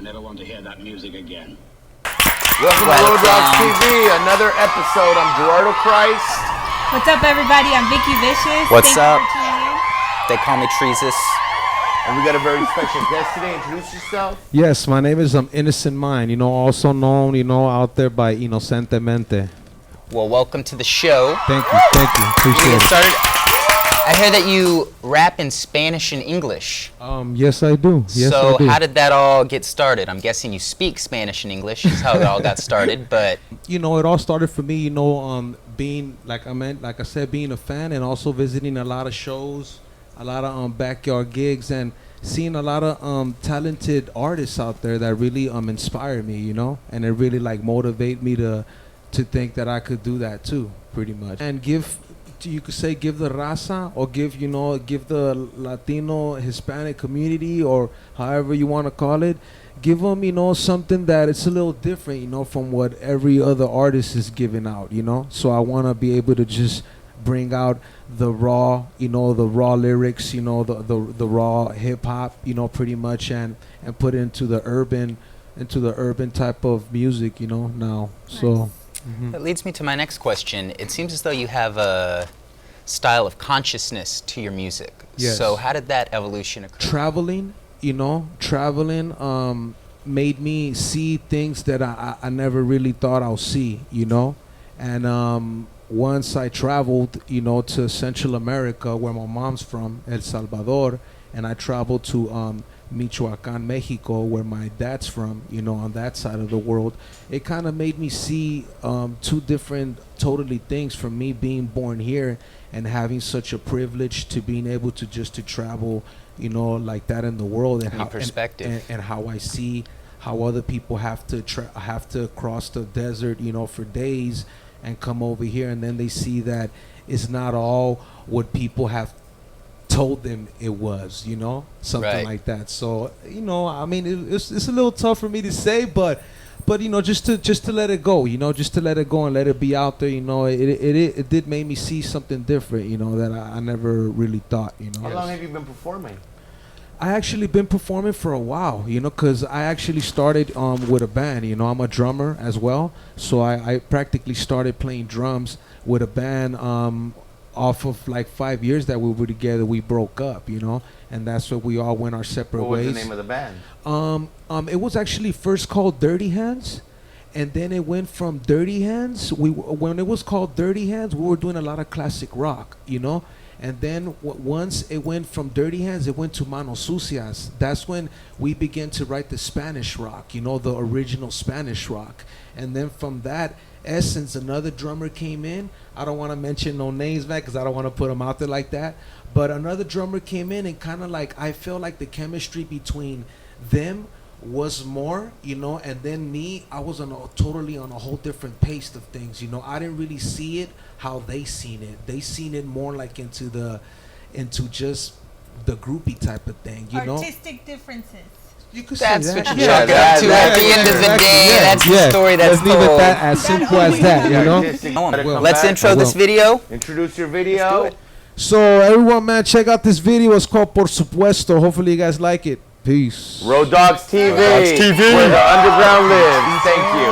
never want to hear that music again. Welcome to Road Dogs TV, another episode. I'm Gerardo Christ. What's up, everybody? I'm Vicky Vicious. What's up? You for tuning in. They call me Treesus. And we got a very special guest today. Introduce yourself. Yes, my name is Innocent Mind, also known, out there by Inocentemente. Well, welcome to the show. Thank you. Appreciate it. Started. I hear that you rap in Spanish and English. Yes, I do. So how did that all get started? I'm guessing you speak Spanish and English is how it all got started, but... It all started for me, being, like I said, being a fan and also visiting a lot of shows, a lot of backyard gigs, and seeing a lot of talented artists out there that really inspire me, and it really motivate me to think that I could do that too, pretty much. And give the raza, or give the Latino, Hispanic community, or however you want to call it, give them, something that it's a little different, from what every other artist is giving out, So I want to be able to just bring out the raw, the raw lyrics, the raw hip hop, pretty much, and put it into the urban type of music, now. Nice. So. Mm-hmm. That leads me to my next question. It seems as though you have a style of consciousness to your music. Yes. So how did that evolution occur? Traveling made me see things that I never really thought I'll see, And once I traveled, to Central America, where my mom's from, El Salvador, and I traveled to Michoacan, Mexico, where my dad's from, on that side of the world, it kind of made me see two different totally things, from me being born here and having such a privilege to being able to travel, like that in the world, and how perspective and how I see how other people have to cross the desert, for days and come over here, and then they see that it's not all what people have told them it was, something right. like that. So, it's a little tough for me to say, but just to let it go, just to let it go and let it be out there, it did make me see something different, that I never really thought, How long have you been performing? I actually been performing for a while, because I actually started with a band, I'm a drummer as well, so I practically started playing drums with a band off of 5 years that we were together. We broke up, and that's where we all went our separate ways. What was the name of the band? It was actually first called Dirty Hands, and then it went from Dirty Hands. When it was called Dirty Hands, we were doing a lot of classic rock, and then once it went from Dirty Hands, it went to Manos Sucias. That's when we began to write the Spanish rock, the original Spanish rock. And then from that essence, another drummer came in. I don't want to mention no names, man, because I don't want to put them out there like that. But another drummer came in, and kind of I felt like the chemistry between them was more, and then me, I was totally on a whole different pace of things, I didn't really see it how they seen it. They seen it more into just the groupie type of thing, Artistic differences. You could That's say that. what you chalk it up to at the end of the day. That's the story that's Let's leave told. it that as simple as that, Well, let's intro this video. Introduce your video. So everyone, man, check out this video. It's called Por Supuesto. Hopefully you guys like it. Peace. Road Dogs TV, where the underground lives. Thank you.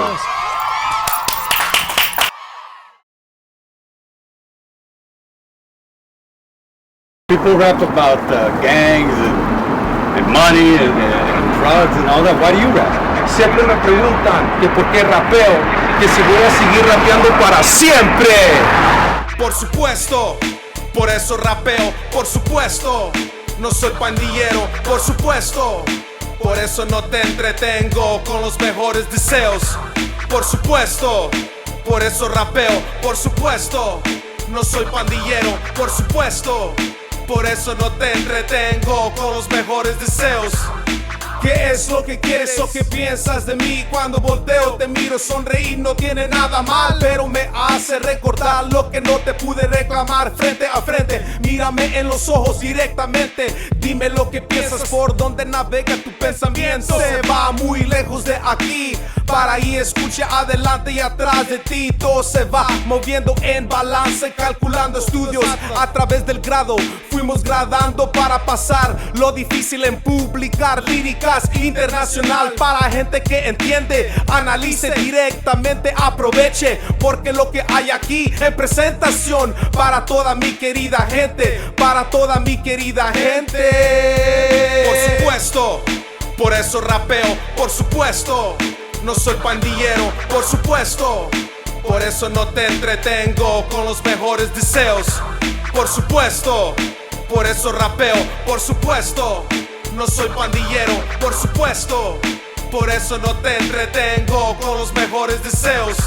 People rap about gangs and money and drugs and all that. Why do you rap? Siempre me preguntan que por qué rapeo, que si voy a seguir rapeando para siempre. Por supuesto, por eso rapeo, por supuesto. No soy pandillero, por supuesto. Por eso no te entretengo con los mejores deseos. Por supuesto, por eso rapeo, por supuesto. No soy pandillero, por supuesto. Por eso no te entretengo con los mejores deseos. ¿Qué es lo que quieres o qué piensas de mí? Cuando volteo te miro, sonreír no tiene nada mal, pero me hace recordar lo que no te pude reclamar frente a frente. Mírame en los ojos directamente, dime lo que piensas, por dónde navega tu pensamiento. Se va muy lejos de aquí, para ahí escucha adelante y atrás de ti. Todo se va moviendo en balance, calculando estudios a través del grado. Fuimos gradando para pasar lo difícil en publicar líricas internacional para gente que entiende, analice directamente, aproveche, porque lo que hay aquí en presentación para toda mi querida gente, para toda mi querida gente. Por supuesto, por eso rapeo, por supuesto. No soy pandillero, por supuesto. Por eso no te entretengo con los mejores deseos. Por supuesto, por eso rapeo, por supuesto. No soy pandillero, por supuesto. Por eso no te entretengo con los mejores deseos.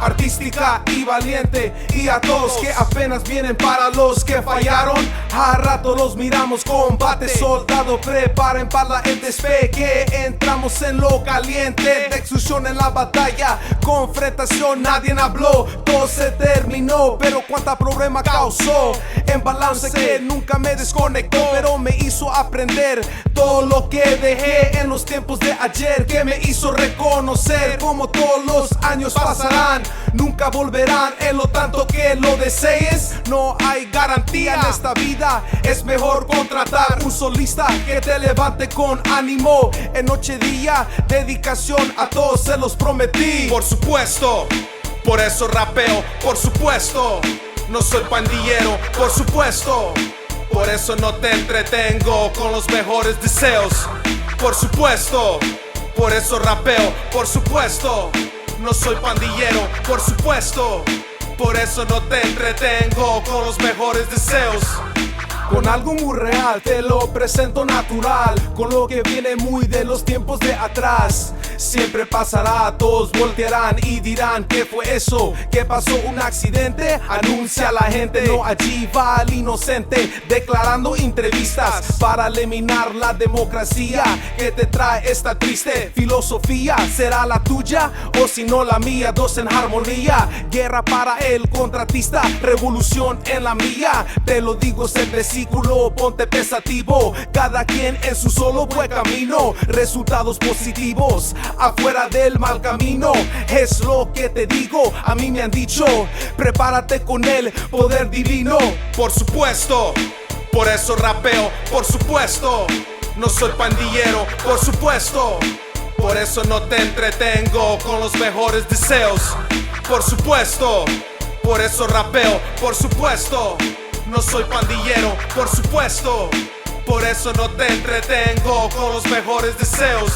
Artística y valiente, y a todos que apenas vienen, para los que fallaron, a rato los miramos. Combate, soldado, preparen para el despegue. Entramos en lo caliente, de extrusión en la batalla, confrontación, nadie habló, todo se terminó, pero cuánta problema causó. En balance que nunca me desconectó, pero me hizo aprender todo lo que dejé en los tiempos de ayer, que me hizo reconocer como todos los años pasarán, nunca volverán en lo tanto que lo desees. No hay garantía en esta vida, es mejor contratar un solista que te levante con ánimo. En noche día, dedicación a todos se los prometí. Por supuesto, por eso rapeo, por supuesto. No soy pandillero, por supuesto. Por eso no te entretengo con los mejores deseos. Por supuesto, por eso rapeo, por supuesto. No soy pandillero, por supuesto. Por eso no te entretengo con los mejores deseos. Con algo muy real, te lo presento natural, con lo que viene muy de los tiempos de atrás. Siempre pasará, todos voltearán y dirán: ¿qué fue eso? ¿Qué pasó? ¿Un accidente? Anuncia a la gente, no, allí va el inocente, declarando entrevistas para eliminar la democracia que te trae esta triste filosofía. ¿Será la tuya o si no la mía? Dos en armonía, guerra para el contratista, revolución en la mía. Te lo digo, es el versículo, ponte pensativo, cada quien en su solo buen camino, resultados positivos afuera del mal camino, es lo que te digo. A mí me han dicho, prepárate con el poder divino. Por supuesto, por eso rapeo, por supuesto. No soy pandillero, por supuesto. Por eso no te entretengo con los mejores deseos. Por supuesto, por eso rapeo, por supuesto. No soy pandillero, por supuesto. Por eso no te entretengo con los mejores deseos.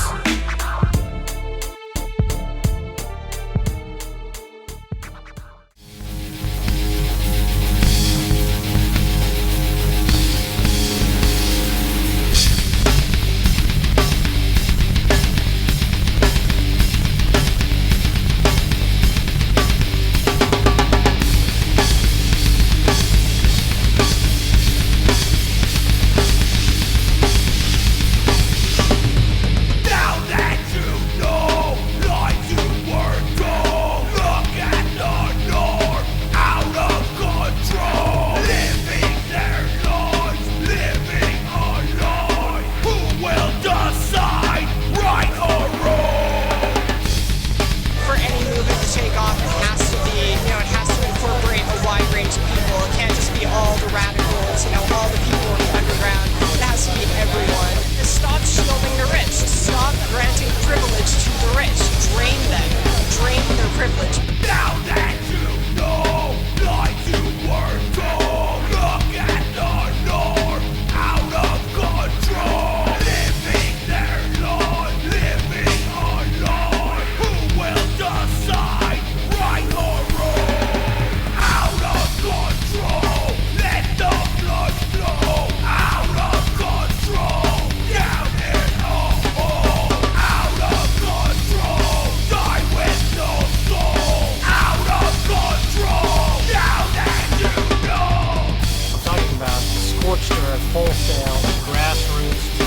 wholesale, grassroots to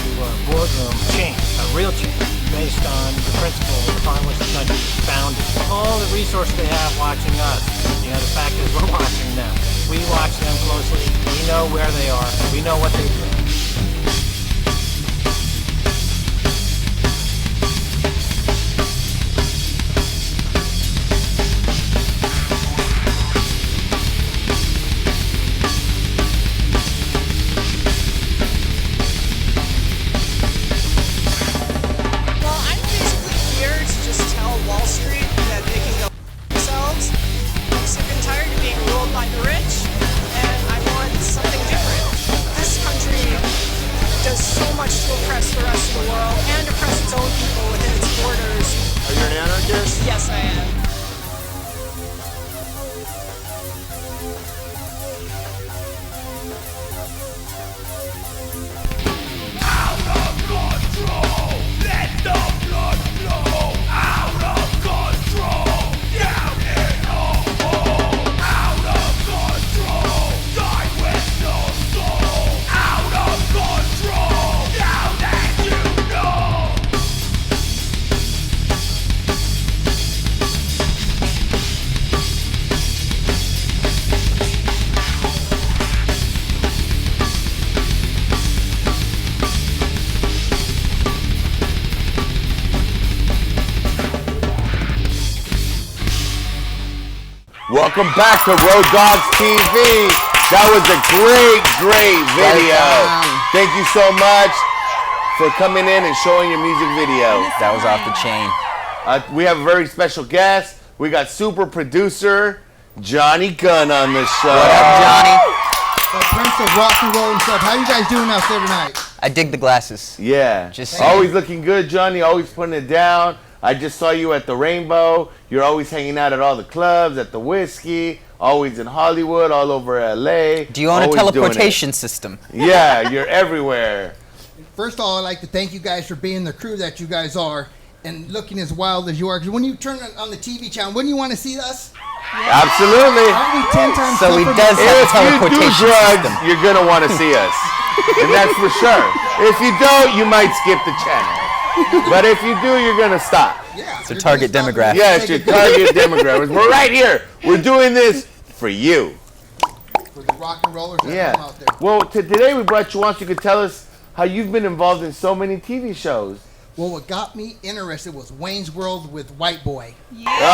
boardroom change, a real change based on the principles upon which the country was founded. All the resources they have watching us, the fact is we're watching them. We watch them closely, we know where they are, we know what they do. Welcome back to Road Dogs TV. That was a great video. Thank you so much for coming in and showing your music video. That was off the chain. We have a very special guest. We got super producer Johnny Gunn on the show. What up, Johnny? The Prince of Rock and Roll himself. How you guys doing out there tonight? I dig the glasses. Yeah. Just always looking good, Johnny. Always putting it down. I just saw you at the Rainbow. You're always hanging out at all the clubs, at the Whiskey, always in Hollywood, all over LA. Do you own a teleportation system? Yeah, you're everywhere. First of all, I'd like to thank you guys for being the crew that you guys are and looking as wild as you are. Because when you turn on the TV channel, wouldn't you want to see us? Yeah. Absolutely. Aren't we 10 times So he tougher does than- have a If you do teleportation drugs, system. you're going to want to see us. And that's for sure. If you don't, you might skip the channel. But if you do, you're going to stop. Yeah, It's a you're target gonna stop demographic. and Yeah, it's take your a good target demographic. We're right here. We're doing this for you. look for the rock and rollers that come Yeah. out there. Well, today we brought you on so you could tell us how you've been involved in so many TV shows. Well, what got me interested was Wayne's World with White Boy.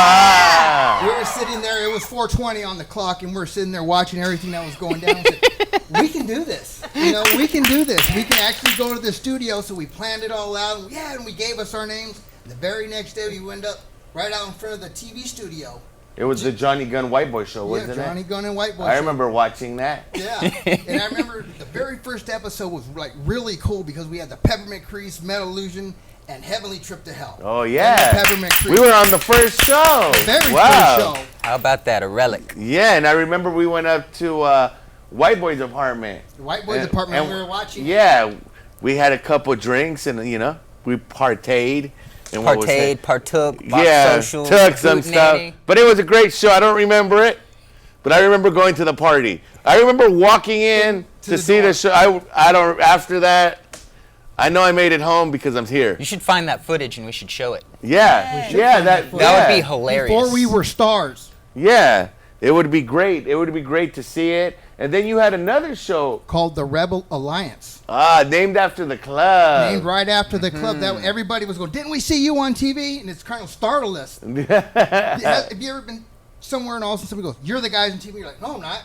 Ah! We were sitting there, it was 4:20 on the clock, and we're sitting there watching everything that was going down. We said, we can do this. You know, we can do this. We can actually go to the studio, so we planned it all out. And and we gave us our names. The very next day, we went up right out in front of the TV studio. It was the Johnny Gunn White Boy show, wasn't Yeah, Johnny it? Gunn and White Boy. I show. remember watching that. Yeah, and I remember the very first episode was like really cool because we had the Peppermint Crease, Metal Illusion, and Heavenly Trip to Hell. Oh, And yeah. the Peppermint Crease. We were on the first show. Very wow. first show. How about that? A relic. Yeah, and I remember we went up to White Boy's apartment. The White Boy's apartment, we were watching. Yeah, we had a couple drinks and, we partayed. In what was Partayed, partook, yeah, social, took some stuff. hootenanny. But it was a great show. I don't remember it, but I remember going to the party. I remember walking in To to the see door. the show. I don't. After that, I know I made it home because I'm here. You should find that footage and we should show it. Yeah, should yeah, find that That would be yeah. hilarious. Before we were stars, Yeah, it would be great. It would be great to see it. And then you had another show, called the Rebel Alliance, named after the club. named right after the club. That everybody was going, didn't we see you on TV? And it's kind of startled us. Have you ever been somewhere and all of a sudden somebody goes, you're the guys on TV? You're like, no, I'm not.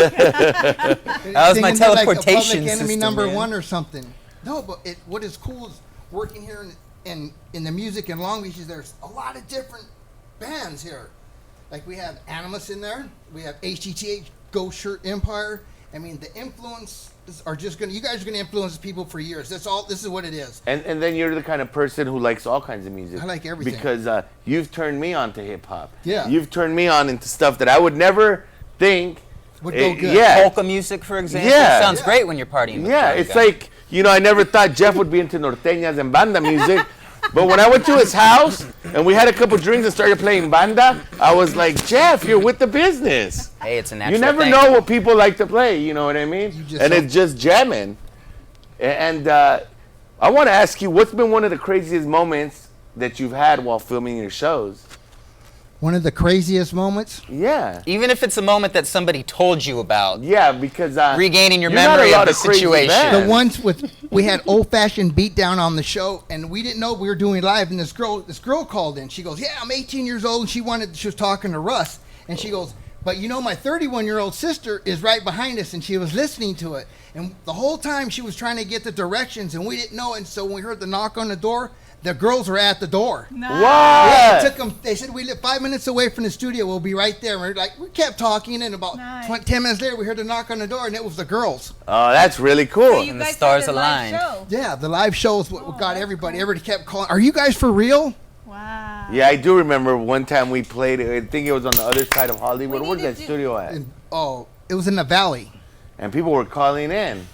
That was my Thinking they're teleportation like Public Enemy system, number man. one or something. No, but what is cool is working here in the music in Long Beach is there's a lot of different bands here. Like we have Animus in there. We have HTTH, Ghost Shirt Empire. I mean, the influences are just you guys are gonna influence people for years. This is what it is. And then you're the kind of person who likes all kinds of music. I like everything. Because you've turned me on to hip hop. Yeah. You've turned me on into stuff that I would never think Would go good. Yeah. Polka music, for example. Yeah. Sounds great when you're partying. with Yeah, Johnny it's Gunn. like, I never thought Jeff would be into norteñas and banda music. But when I went to his house and we had a couple drinks and started playing banda, I was like, Jeff, you're with the business. Hey, it's a natural You never thing. know what people like to play, you know what I mean? just And don't. it's just jamming. And I want to ask you, what's been one of the craziest moments that you've had while filming your shows? One of the craziest moments. Yeah. Even if it's a moment that somebody told you about, Yeah, because regaining your you're not memory a of lot the of crazy situation. bands. The ones we had old fashioned beatdown on the show, and we didn't know we were doing live. And this girl called in. She goes, "Yeah, I'm 18 years old." And she was talking to Russ, and she goes, "But my 31-year-old sister is right behind us," and she was listening to it. And the whole time she was trying to get the directions, and we didn't know. And so when we heard the knock on the door, the girls were at the door. Nice. What? Yeah, it took them. They said we live 5 minutes away from the studio. We'll be right there. And we kept talking, and about Nice. 10 minutes later, we heard a knock on the door, and it was the girls. Oh, that's really So cool. you And the guys stars had a live aligned. show. Yeah, the live show is what got that's everybody. cool. Everybody kept calling. Are you guys for real? Wow. Yeah, I do remember one time we played, I think it was on the other side of Hollywood. We Where's need that to do- studio at? It was in the valley. And people were calling in.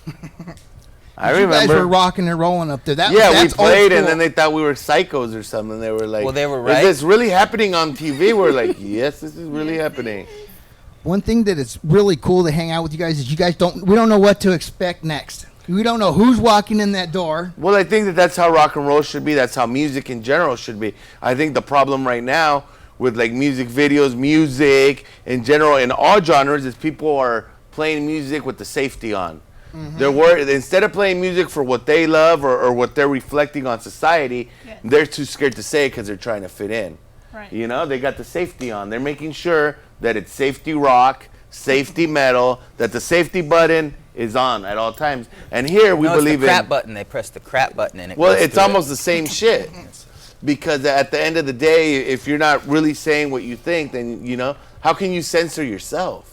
I You guys were remember. rocking and rolling up there. Yeah, we that's old played, and school. then they thought we were psychos or something. They were like, Well, they were right. Is this really happening on TV? We're like, yes, this is really happening. One thing that is really cool to hang out with you guys is we don't know what to expect next. We don't know who's walking in that door. Well, I think that's how rock and roll should be. That's how music in general should be. I think the problem right now with like music videos, music in general, in all genres, is people are playing music with the safety on. They're worried, instead of playing music for what they love or what they're reflecting on society, Yes. they're too scared to say it because they're trying to fit in. Right. You know, they got the safety on. They're making sure that it's safety rock, safety metal, that the safety button is on at all times. And here we No, it's believe the crap in. button. They press the crap button and it Well, goes it's through almost it. the same shit. Because at the end of the day, if you're not really saying what you think, then, you know, how can you censor yourself?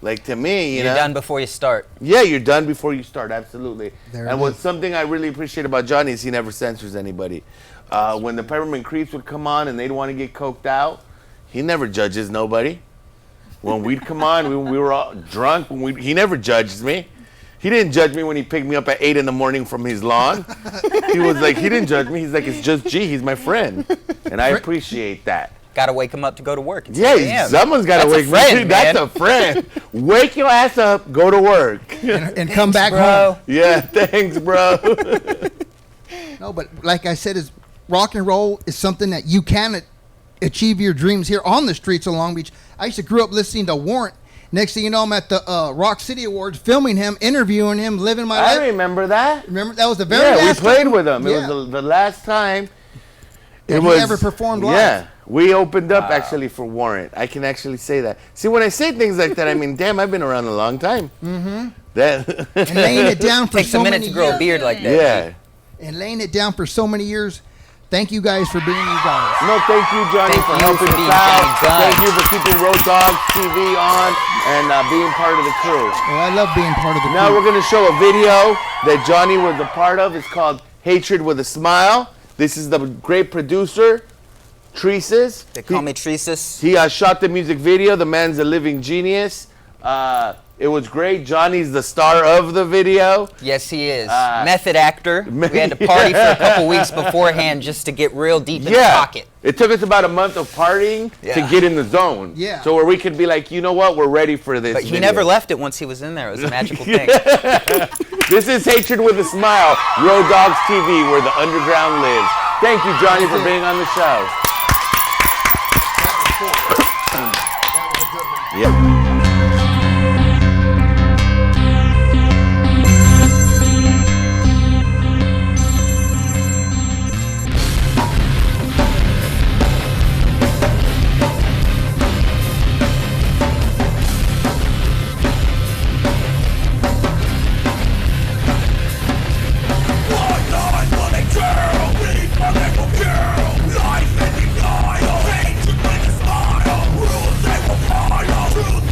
Like, to me, you You're know. done before you start. Yeah, you're done before you start, absolutely. There And it what's is. something I really appreciate about Johnny is he never censors anybody. When the Peppermint Creeps would come on and they'd want to get coked out, he never judges nobody. When we'd come on, we were all drunk. He never judged me. He didn't judge me when he picked me up at 8 in the morning from his lawn. He was like, he didn't judge me. He's like, it's just G. He's my friend. And I appreciate that. Gotta wake him up to go to work. It's Yeah, 8 a.m. someone's got to That's a wake me friend, up. That's man. a friend. Wake your ass up, go to work. And come back bro. home. Yeah, thanks, bro. No, but like I said, is rock and roll is something that you can achieve your dreams here on the streets of Long Beach. I used to grow up listening to Warrant. Next thing you know, I'm at the Rock City Awards, filming him, interviewing him, living my I life. remember that. Remember that was the very Yeah, we last played time- with him. Yeah. It was the last time. That he ever performed live. Yeah, we opened up actually for Warrant. I can actually say that. See, when I say things like that, I mean, damn, I've been around a long time. Mm-hmm. That. And laying it down for Takes so a minute many to grow years. a beard like that. Yeah. And laying it down for so many years. Thank you guys for being you guys. No, thank you, Johnny, Thank for you helping for us being out. Johnny Gunn. Thank you for keeping Road Dogs TV on and being part of the crew. Well, I love being part of the Now crew. we're going to show a video that Johnny was a part of. It's called Hatred with a Smile. This is the great producer, Treeses. They call me Treesus. He shot the music video. The man's a living genius. It was great. Johnny's the star of the video. Yes, he is. Method actor. We had to party for a couple weeks beforehand just to get real deep in the pocket. It took us about a month of partying to Yeah. get in the zone. Yeah. So where we could be like, you know what, we're ready for this But he video. never left it once he was in there. It was a magical thing. This is Hatred with a Smile, Road Dogs TV, where the underground lives. Thank you, Johnny, for being on the show. Yep. Life in denial, hatred with a smile. Rules they will follow. Truth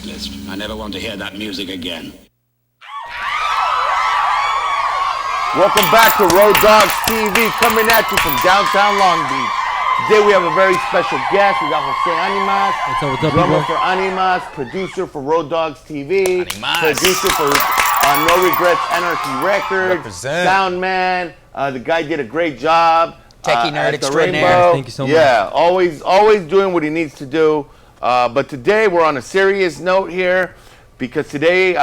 blacklist. I never want to hear that music again. Welcome back to Road Dogs TV, coming at you from downtown Long Beach. Today we have a very special guest. We got Jose Animas, What's up, drummer people? for Animas, producer for Road Dogs TV, Animas. producer for No Regrets Anarchy Records, Represent. sound man. The guy did a great job. Techie nerd at the extraordinaire. Rainbow. Thank you so much. Yeah, always doing what he needs to do. But today we're on a serious note here. Because today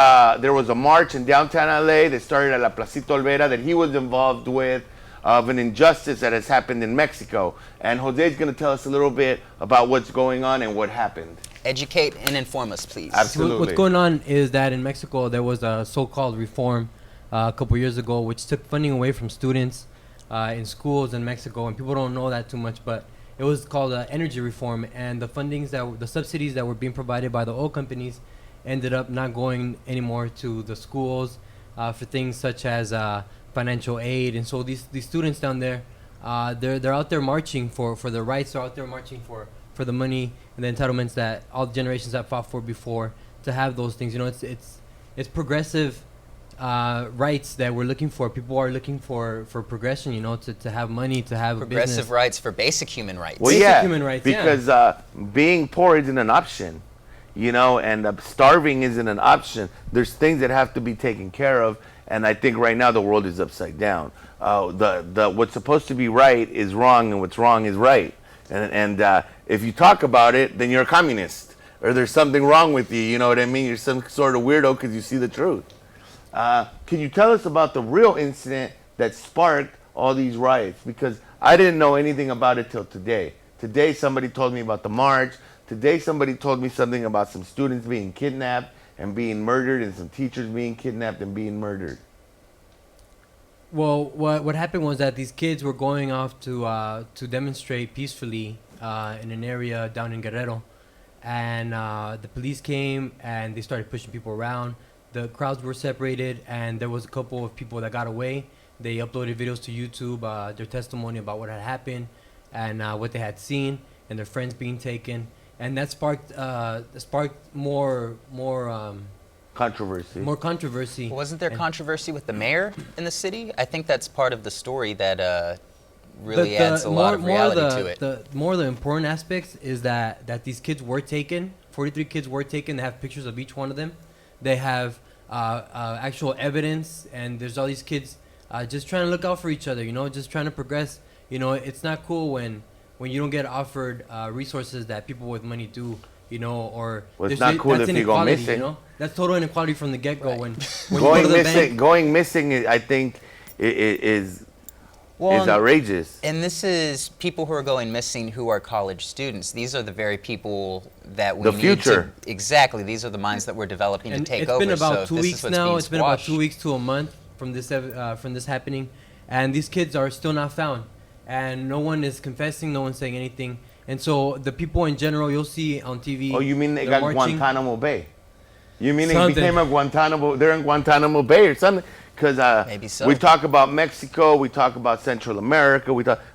there was a march in downtown LA that started at La Placita Olvera that he was involved with of an injustice that has happened in Mexico. And Jose's going to tell us a little bit about what's going on and what happened. Educate and inform us, please. Absolutely. What's going on is that in Mexico there was a so-called reform a couple years ago which took funding away from students in schools in Mexico, and people don't know that too much, but it was called energy reform, and the subsidies that were being provided by the oil companies ended up not going anymore to the schools for things such as financial aid. And so these students down there, they're out there marching for their rights. They're out there marching for the money and the entitlements that all the generations have fought for before, to have those things. You know, it's progressive rights that we're looking for. People are looking for progression, you know, to have money, to have a Progressive business. rights for basic human rights. Well, Basic yeah, human rights, yeah. because being poor isn't an option, you know, and starving isn't an option. There's things that have to be taken care of, and I think right now the world is upside down. What's supposed to be right is wrong, and what's wrong is right. And if you talk about it, then you're a communist, or there's something wrong with you. You know what I mean? You're some sort of weirdo because you see the truth. Can you tell us about the real incident that sparked all these riots? Because I didn't know anything about it till today. Today somebody told me about the march. Today somebody told me something about some students being kidnapped and being murdered, and some teachers being kidnapped and being murdered. Well, what happened was that these kids were going off to demonstrate peacefully in an area down in Guerrero, and the police came and they started pushing people around. The crowds were separated, and there was a couple of people that got away. They uploaded videos to YouTube, their testimony about what had happened and what they had seen, and their friends being taken, and that sparked more Controversy. more controversy. Wasn't there And controversy with the mayor in the city? I think that's part of the story that really adds a lot of reality to it. The more the important aspects is that these kids were taken. 43 kids were taken. They have pictures of each one of them. They have actual evidence, and there's all these kids just trying to look out for each other. You know, just trying to progress. You know, it's not cool when you don't get offered resources that people with money do. You know, or Well, it's there's- not cool that's if you go inequality, missing. You know, that's total inequality from the get-go. Right. When you go to the bank, Going missing, I think, is outrageous. And this is people who are going missing who are college students. These are the very people that we The need future. to... Exactly. These are the minds that we're developing and to take it's over. been about so 2 if this weeks is what's now. being It's been about squashed- 2 weeks to a month from this happening, and these kids are still not found, and no one is confessing. No one's saying anything, and so the people in general, you'll see on TV. Oh, you mean they they're got marching. Guantanamo Bay? You mean Something. it became a Guantanamo? They're in Guantanamo Bay or something? Because Maybe so. we talk about Mexico, we talk about Central America,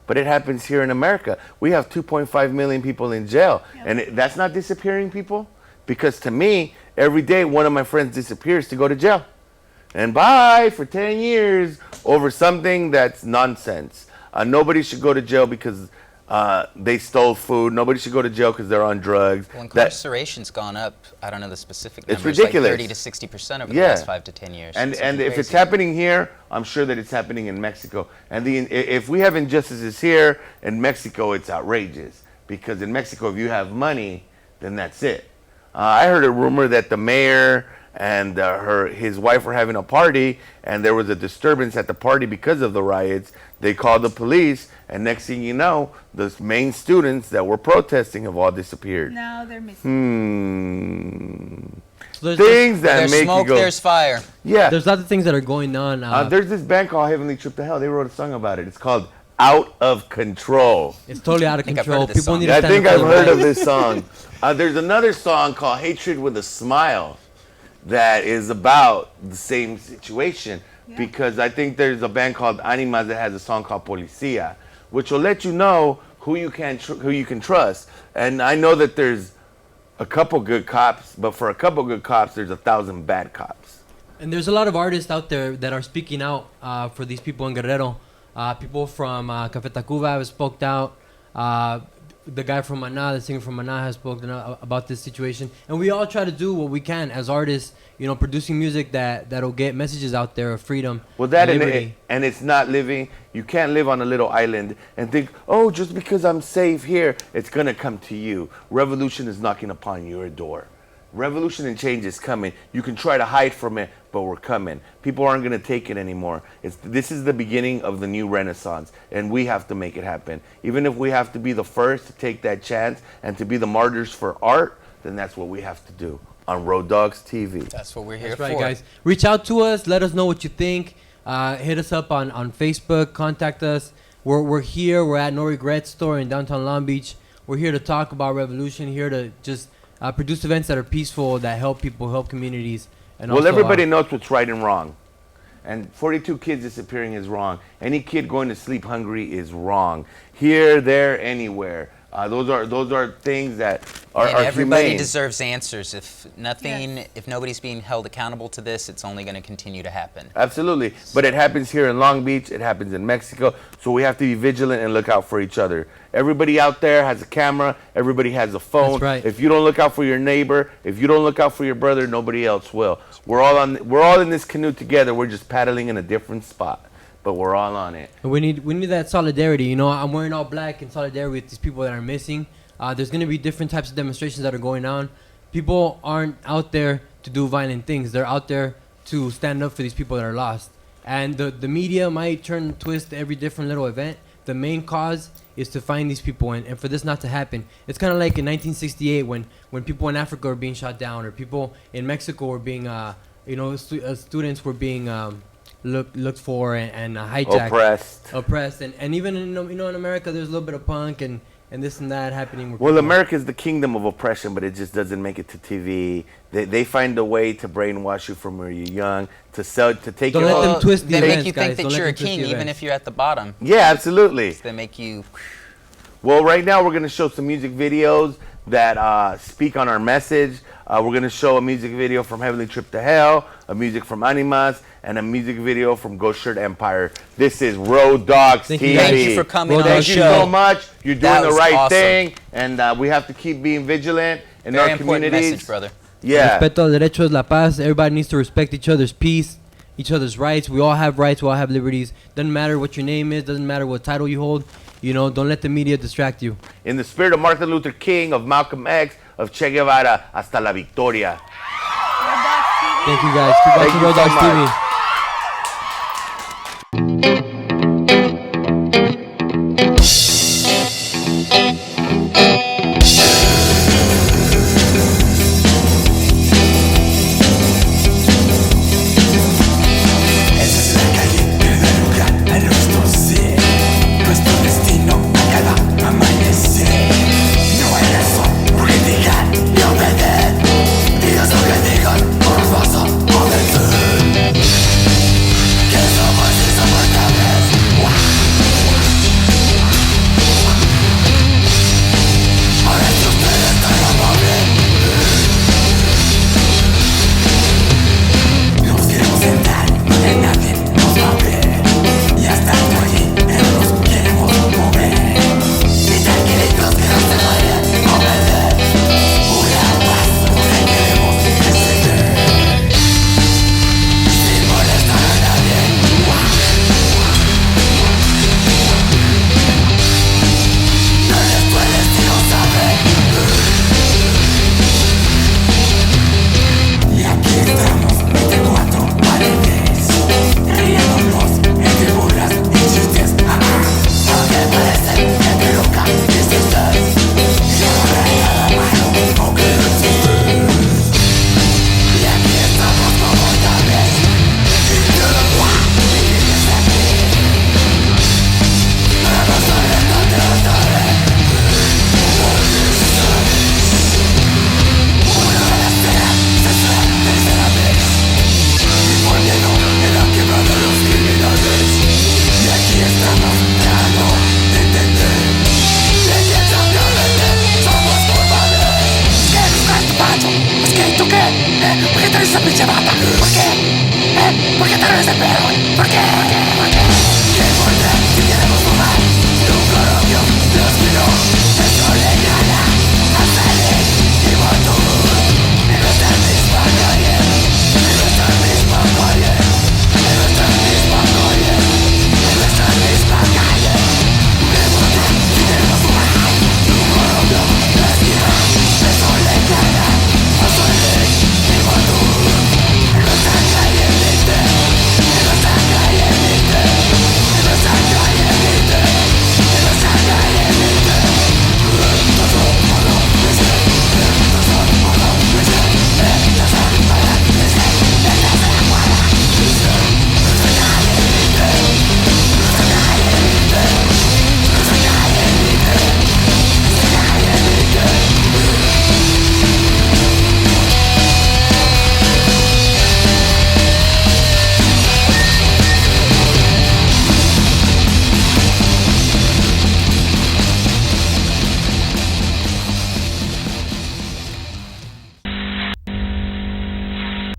but it happens here in America. We have 2.5 million people in jail, and that's not disappearing people. Because to me, every day one of my friends disappears to go to jail, and bye for 10 years over something that's nonsense. Nobody should go to jail because they stole food. Nobody should go to jail because they're on drugs. Well, incarceration's gone up. I don't know the specific It's numbers. ridiculous. Like 30 to 60% over the Yeah. last 5 to 10 years. And Something if it's crazy. happening here, I'm sure that it's happening in Mexico. And if we have injustices here, in Mexico, it's outrageous. Because in Mexico, if you have money, then that's it. I heard a rumor that the mayor and his wife were having a party, and there was a disturbance at the party because of the riots. They called the police, and next thing you know, the main students that were protesting have all disappeared. Now they're missing. So there's Things that There's make smoke, you go, there's fire. yeah. There's other things that are going on. There's this band called Heavenly Trip to Hell. They wrote a song about it. It's called Out of Control. It's totally out of think I've control. heard of this People song. need to I stand think up for I've their heard of rights. this song. There's another song called Hatred with a Smile that is about the same situation. Because I think there's a band called Animas that has a song called Policia, which will let you know who you can trust. And I know that there's a couple good cops, but for a couple good cops, there's 1,000 bad cops. And there's a lot of artists out there that are speaking out for these people in Guerrero. People from Café Tacuba have spoke out. The guy from Maná, the singer from Maná, has spoken about this situation. And we all try to do what we can as artists, producing music that'll get messages out there of freedom. Well, that and liberty. and it's not living. You can't live on a little island and think, oh, just because I'm safe here, it's going to come to you. Revolution is knocking upon your door. Revolution and change is coming. You can try to hide from it, but we're coming. People aren't going to take it anymore. This is the beginning of the new renaissance, and we have to make it happen. Even if we have to be the first to take that chance and to be the martyrs for art, then that's what we have to do on Road Dogs TV. That's what we're here That's for. right, guys. Reach out to us. Let us know what you think. Hit us up on Facebook. Contact us. We're here. We're at No Regrets store in downtown Long Beach. We're here to talk about revolution, here to just produce events that are peaceful, that help people, help communities. And Well, also, everybody knows what's right and wrong. And 42 kids disappearing is wrong. Any kid going to sleep hungry is wrong. Here, there, anywhere. Those are things that are everybody humane. deserves answers. If nobody's being held accountable to this, it's only going to continue to happen. Absolutely. But it happens here in Long Beach. It happens in Mexico. So we have to be vigilant and look out for each other. Everybody out there has a camera. Everybody has a phone. That's right. If you don't look out for your neighbor, if you don't look out for your brother, nobody else will. We're all in this canoe together. We're just paddling in a different spot, but we're all on it. And we need that solidarity. I'm wearing all black in solidarity with these people that are missing. There's going to be different types of demonstrations that are going on. People aren't out there to do violent things. They're out there to stand up for these people that are lost. And the media might turn and twist every different little event. The main cause is to find these people and for this not to happen. It's kind of like in 1968 when people in Africa were being shot down, or people in Mexico were being, students were being looked for and hijacked, oppressed, and even in America there's a little bit of punk and this and that happening. Well, America is the kingdom of oppression, but it just doesn't make it to TV. They find a way to brainwash you from when you're young, to take. Don't let them twist the They events, make you think guys. that you're a king, even if you're at the bottom. Yeah, absolutely. They make you. Well, right now we're going to show some music videos that speak on our message. We're going to show a music video from Heavenly Trip to Hell, a music from Animas, and a music video from Ghost Shirt Empire. This is Road Dogs TV. Thank you for coming on the Thank you show. so much. You're doing the right awesome. thing, and we have to keep being vigilant in Very our communities. important message, brother. Yeah. Respeto al derecho es la paz. Everybody needs to respect each other's peace, each other's rights. We all have rights. We all have liberties. Doesn't matter what your name is. Doesn't matter what title you hold. Don't let the media distract you. In the spirit of Martin Luther King, of Malcolm X, of Che Guevara, hasta la victoria. Thank you, guys. Keep watching Road Dogs TV.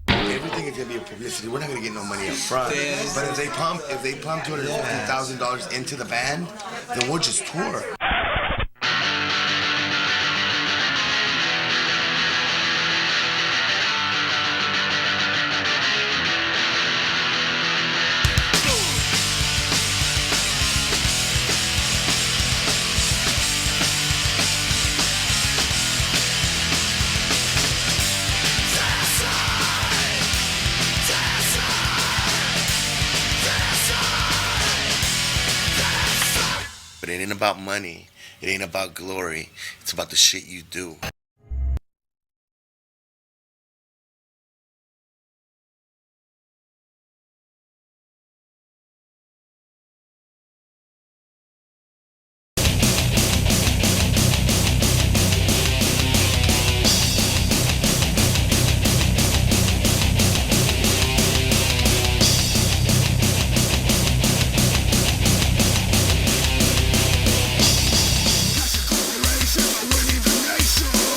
Everything is gonna be a publicity. We're not gonna get no money up front. But if they pump $250,000 into the band, then we'll just tour. But it ain't about money. It ain't about glory. It's about the shit you do. Winning the nation.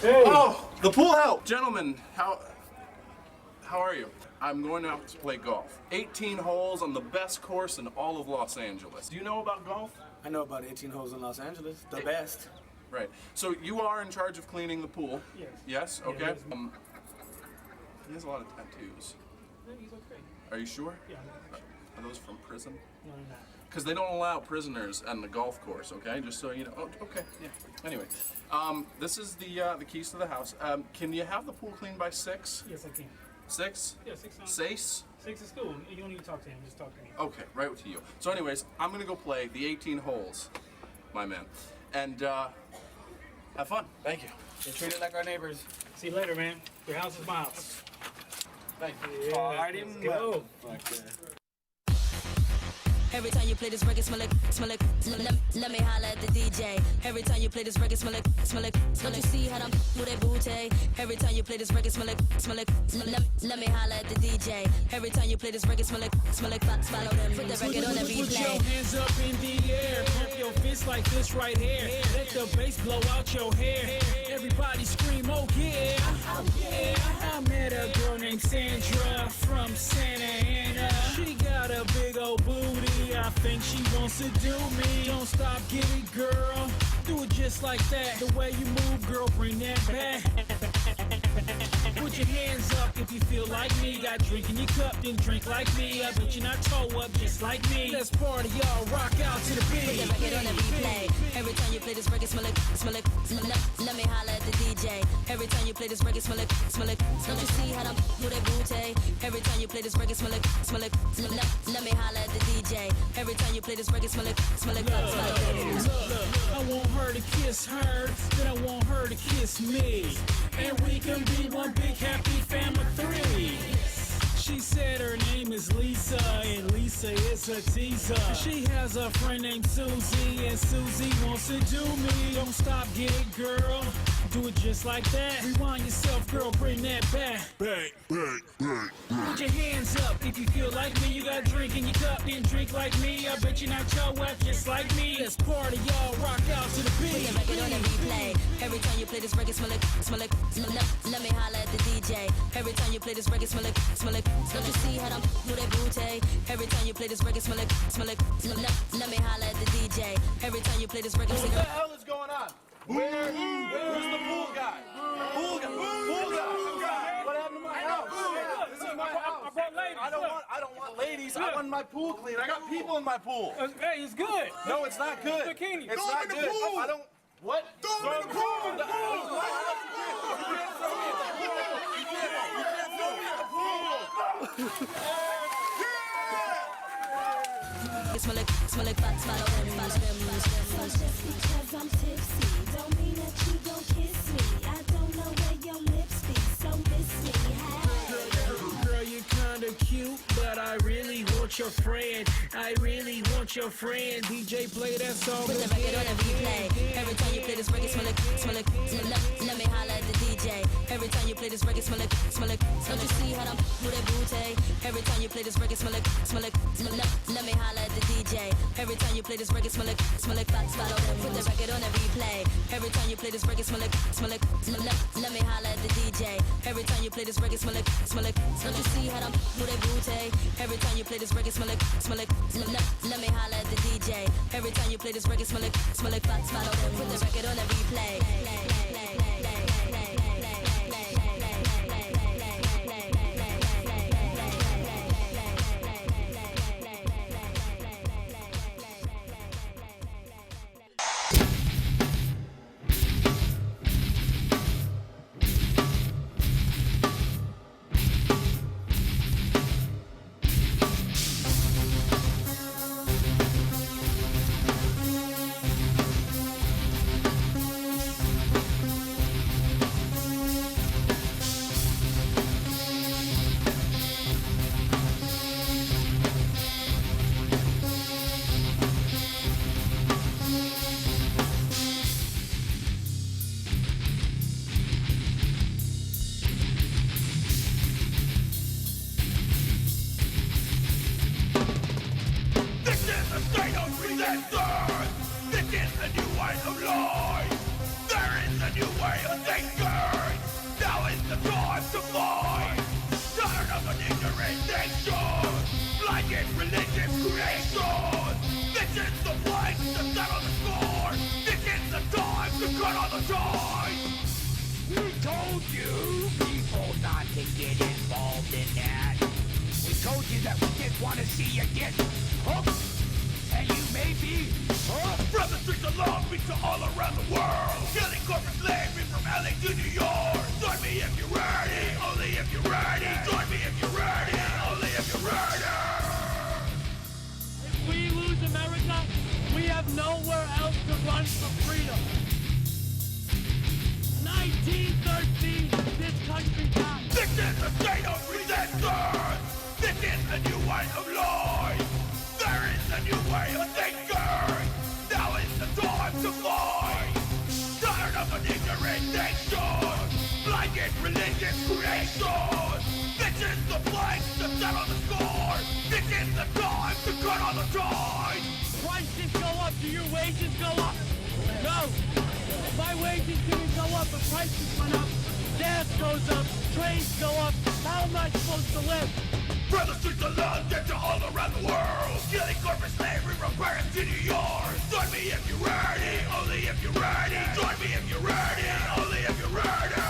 Oh, the pool help. Gentlemen, how are you? I'm going out to play golf. 18 holes on the best course in all of Los Angeles. Do you know about golf? I know about 18 holes in Los Angeles, the best. Right. So you are in charge of cleaning the pool? Yes. Yes? Yeah, Okay. yes. He has a lot of tattoos. No, he's okay. Are you sure? Yeah. Are those from prison? No, they're not. Because they don't allow prisoners on the golf course, okay? Just so you know. Oh, okay, yeah. Anyway, this is the keys to the house. Can you have the pool cleaned by 6? Yes, I can. 6? Yeah, 6 on. 6? 6 is cool. You don't need to talk to him. Just talk to me. Okay, right to you. So anyways, I'm going to go play the 18 holes, my man. And have fun. Thank you. They're treated like our neighbors. See you later, man. Your house is my house. Thank you. Yeah, Alrighty, let's go. Every time you play this record, smell like. Let me holla at the DJ. Every time you play this record, smell like. Don't you see how I'm with that booty? Every time you play this record, smell like. Let me holla at the DJ. Every time you play this record, smell like. Follow them. Put the record on the replay. Put your hands up in the air. Pump your fist like this right here. Let the bass blow out your hair. Everybody scream, oh yeah. Oh yeah. I met a girl named Sandra from Santa Ana. She got a big old booty. I think she wants to do me. Don't stop, get it, girl. Do it just like that. The way you move, girl, bring that back. Put your hands up if you feel like me. Got drink in your cup, then drink like me. I bet you're not toe up just like me. Let's party, y'all. Rock out to the beat. Put the record on the replay. Every time you play this record, smell like. Let me holla at the DJ. Every time you play this record, smell like. Don't you see how I'm with that booty? Every time you play this record, smell like. Let me holla at the DJ. Every time you play this record, smell like. Look, I want her to kiss her, then I want her to kiss me. And we can be one big happy family of 3. She said her name is Lisa, and Lisa is a teaser. She has a friend named Susie, and Susie wants to do me. Don't stop, get it, girl. Do it just like that. Rewind yourself, girl, bring that back. Put your hands up if you feel like me. You got drink in your cup, then drink like me. I bet you're not your wet just like me. Let's party, y'all. Rock out to the beat. Put the record on the replay. Every time you play this record, smell like. Let me holla at the DJ. Every time you play this record, smell like. Don't you see how I'm with that booty? Every time you play this record, smell like. Let me holla at the DJ. Every time you play this record, What the hell is going on? Where's the pool guy? Pool guy. What happened to my house? This is my house. I brought ladies. I don't want ladies. I want my pool clean. I got people in my pool. Hey, it's good. No, it's not good. Bikini. It's not good. I don't. What? Throw him in the pool. You can't throw me in the pool. You can't throw me in the pool. Smell like follow them. Just because I'm tipsy don't mean that you don't kiss me. I don't know where your lips be, so miss me. Girl, you're kinda cute, but I really want your friend. DJ, play that song. Put the record on the replay. Every time you play this record, smell like. Let me holla at the DJ. Every time you play this record, smell like. Don't you see how I'm with that booty? Every time you play this record, smell like. Let me holla at the DJ. Every time you play this record, smell like. Follow them. Put the record on the replay. Every time you play this record, smell like. Let me holla at the DJ. Every time you play this record, smell like. Don't you see how I'm with that booty? Every time you play this record, smell like. Let me holla at the DJ. Every time you play this record, smell like. Follow them. Put the record on the replay. This is a new way of life. There is a new way of thinking. cut on the tide. We told you people not to get involved in that. We told you that we didn't want to see you get hooked. And you may be hooked. From the streets of Long Beach to all around the world, killing corporate slavery from LA to New York. Join me if you're ready, only if you're ready. Join me if you're ready, only if you're ready. If we lose America, we have nowhere else to run for freedom. 1913, this country died. This is the state of resistance. This is the new way of life. There is a new way of thinking. Now is the time to fight. Tired of an ignorant nation, blinded religious creation. This is the place to settle the score. This is the time to cut on the tide. Prices go up, do your wages go up? No. My wages didn't go up, but prices went up. Gas goes up, trains go up. How am I supposed to live? From the streets of London to all around the world, killing corporate slavery from Paris to New York. Join me if you're ready, only if you're ready. Join me if you're ready, only if you're ready.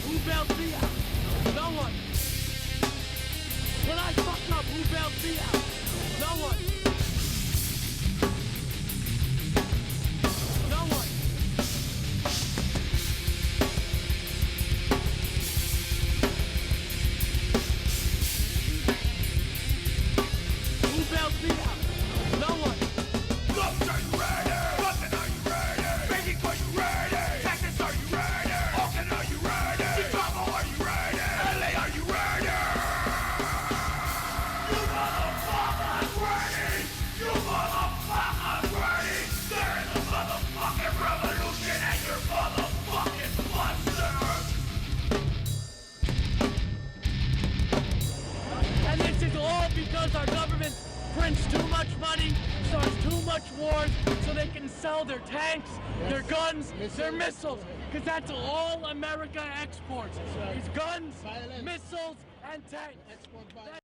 Who bailed me out? No one. When I fucked up, who bailed me out? No one. No one. Who bailed me out? No one. Gloves, are you ready? London, are you ready? Beijing, are you ready? Texas, are you ready? Oakland, are you ready? Chicago, are you ready? LA, are you ready? You motherfuckers ready? You motherfuckers ready? There is a motherfucking revolution and you're motherfucking monsters! And this is all because our government prints too much money, starts too much wars, so they can sell their tanks, their guns, their missiles, because that's all America exports. Is guns, missiles, and tanks.